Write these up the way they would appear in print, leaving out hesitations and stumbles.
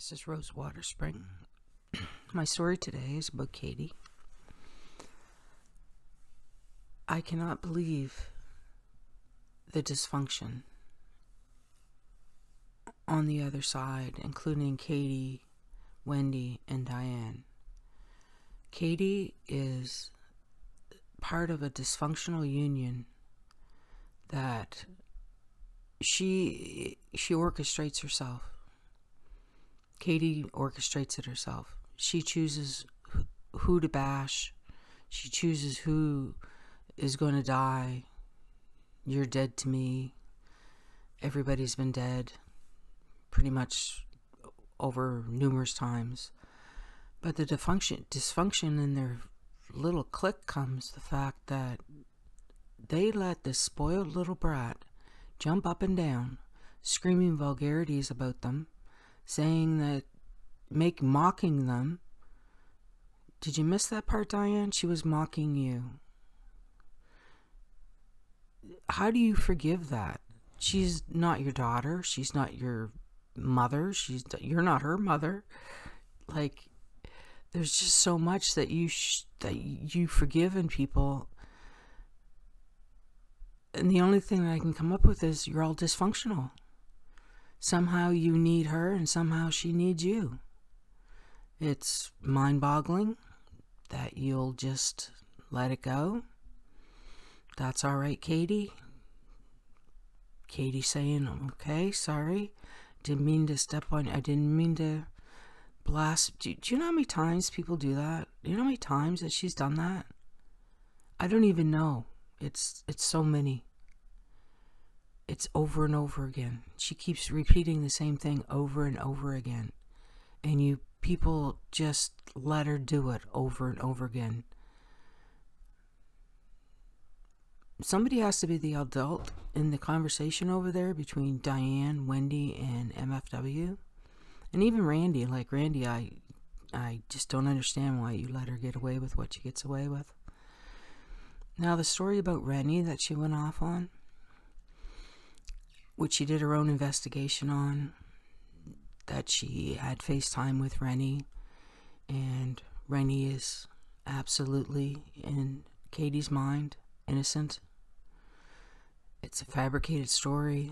This is Rosewater Spring. My story today is about Katie. I cannot believe the dysfunction on the other side, including Katie, Wendy, and Diane. Katie is part of a dysfunctional union that she orchestrates herself. Katie orchestrates it herself. She chooses who to bash. She chooses who is going to die. You're dead to me. Everybody's been dead pretty much over numerous times. But the dysfunction in their little clique comes the fact that they let this spoiled little brat jump up and down, screaming vulgarities about them, saying that, mocking them. Did you miss that part, Diane? She was mocking you. How do you forgive that? She's not your daughter. She's not your mother. You're not her mother. Like, there's just so much that you forgive in people. And the only thing that I can come up with is you're all dysfunctional. Somehow you need her and somehow she needs you. It's mind-boggling that you'll just let it go. That's all right, Katie. Katie saying, okay, sorry. Didn't mean to step on you. I didn't mean to blast. Do you know how many times people do that? Do you know how many times that she's done that? I don't even know. It's so many. It's over and over again. She keeps repeating the same thing over and over again. And you people just let her do it over and over again. Somebody has to be the adult in the conversation over there between Diane, Wendy, and MFW. And even Randy. Like Randy, I just don't understand why you let her get away with what she gets away with. Now the story about Rennie that she went off on, which she did her own investigation on, that she had FaceTime with Rennie, and Rennie is absolutely, in Katie's mind, innocent. It's a fabricated story,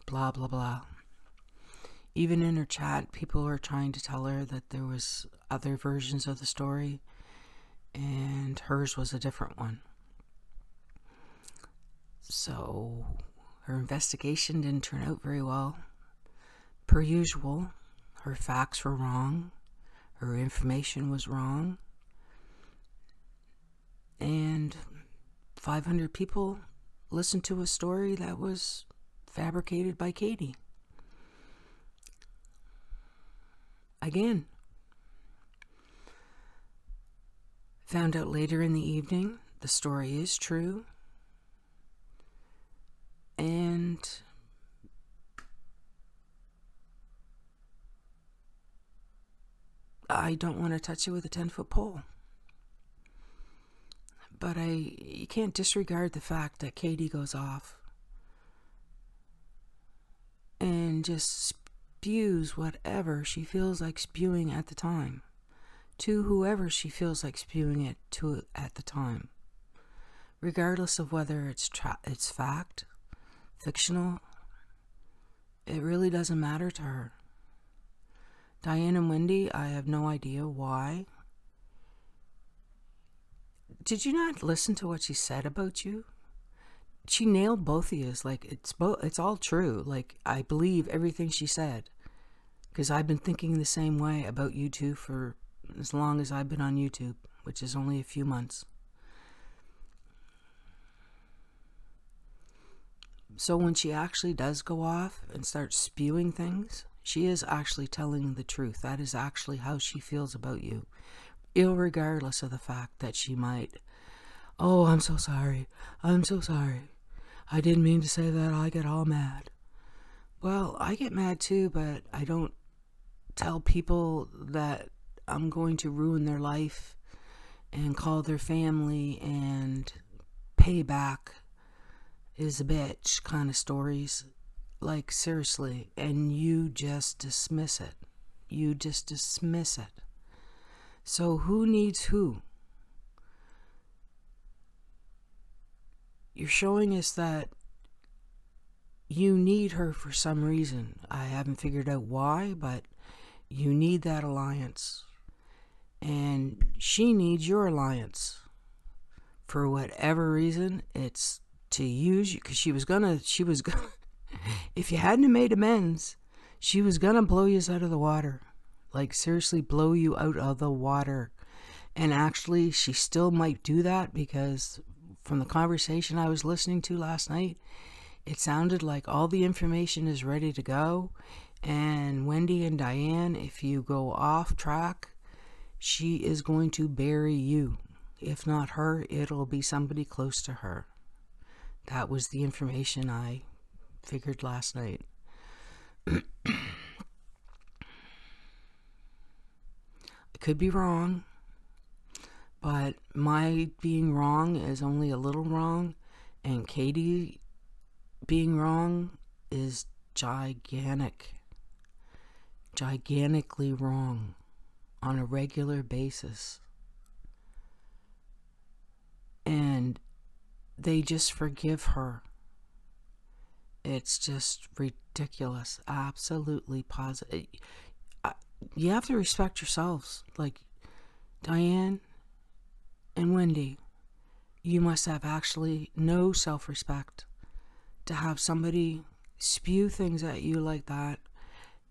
blah, blah, blah. Even in her chat, people are trying to tell her that there was other versions of the story, and hers was a different one. So her investigation didn't turn out very well. Per usual, her facts were wrong. Her information was wrong. And 500 people listened to a story that was fabricated by Katie. Again. Found out later in the evening the story is true. And I don't want to touch it with a 10-foot pole. But you can't disregard the fact that Katie goes off and just spews whatever she feels like spewing at the time to whoever she feels like spewing it to at the time, regardless of whether it's fact, fictional. It really doesn't matter to her. Diane and Wendy, I have no idea why. Did you not listen to what she said about you? She nailed both of you. Like, it's all true. Like, I believe everything she said, because I've been thinking the same way about you two for as long as I've been on YouTube, which is only a few months. So when she actually does go off and start spewing things, she is actually telling the truth. That is actually how she feels about you, irregardless of the fact that she might, oh, I'm so sorry. I'm so sorry. I didn't mean to say that. I get all mad. Well, I get mad too, but I don't tell people that I'm going to ruin their life and call their family and pay back is a bitch kind of stories. Like, seriously, and you just dismiss it. You just dismiss it. So who needs who? You're showing us that you need her for some reason. I haven't figured out why, but you need that alliance. And she needs your alliance. For whatever reason, it's to use you, because she was gonna, if you hadn't made amends, she was gonna blow you out of the water. Like, seriously, blow you out of the water. And actually, she still might do that, because from the conversation I was listening to last night, it sounded like all the information is ready to go. And Wendy and Diane, if you go off track, she is going to bury you. If not her, it'll be somebody close to her. That was the information I figured last night. I could be wrong, but my being wrong is only a little wrong, and Katie being wrong is gigantically wrong on a regular basis. And they just forgive her. It's just ridiculous. Absolutely positive. You have to respect yourselves. Like, Diane and Wendy, you must have actually no self-respect to have somebody spew things at you like that,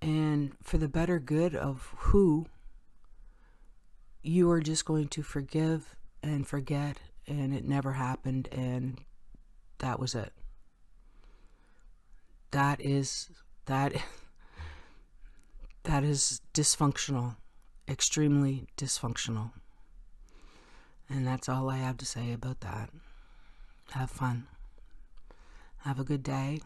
and for the better good of who, you are just going to forgive and forget, and it never happened, and that was it. That is dysfunctional, extremely dysfunctional. And that's all I have to say about that. Have fun. Have a good day.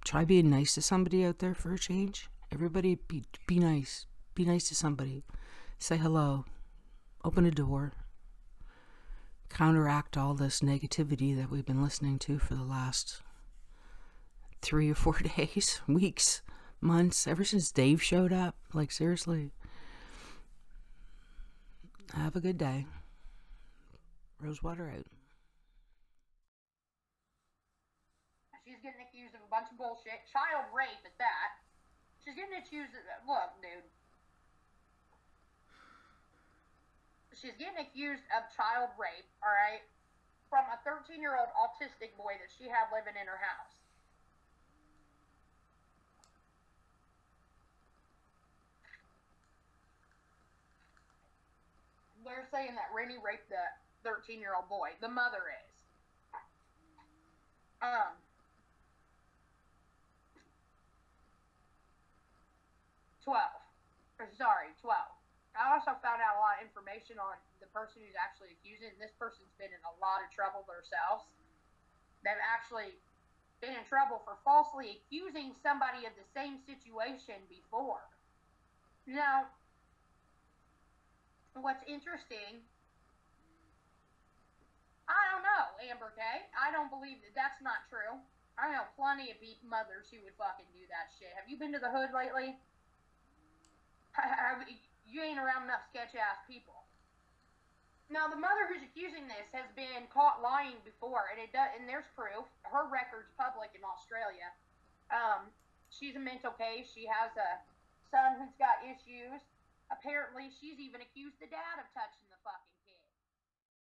Try being nice to somebody out there for a change. Everybody be nice. Be nice to somebody. Say hello. Open a door. Counteract all this negativity that we've been listening to for the last 3 or 4 days, weeks, months, ever since Dave showed up. Like, seriously. Have a good day. Rosewater out. She's getting accused of a bunch of bullshit. Child rape at that. She's getting accused of... Look, dude. She's getting accused of child rape, alright? From a 13-year-old autistic boy that she had living in her house. They're saying that Rennie raped the 13-year-old boy. The mother is. 12. I also found out a lot of information on the person who's actually accusing. This person's been in a lot of trouble themselves. They've actually been in trouble for falsely accusing somebody of the same situation before. Now, what's interesting, I don't know, Amber K. I don't believe that that's not true. I know plenty of mothers who would fucking do that shit. Have you been to the hood lately? You ain't around enough sketch-ass people. Now, the mother who's accusing this has been caught lying before, and there's proof. Her record's public in Australia. She's a mental case. She has a son who's got issues. Apparently, she's even accused the dad of touching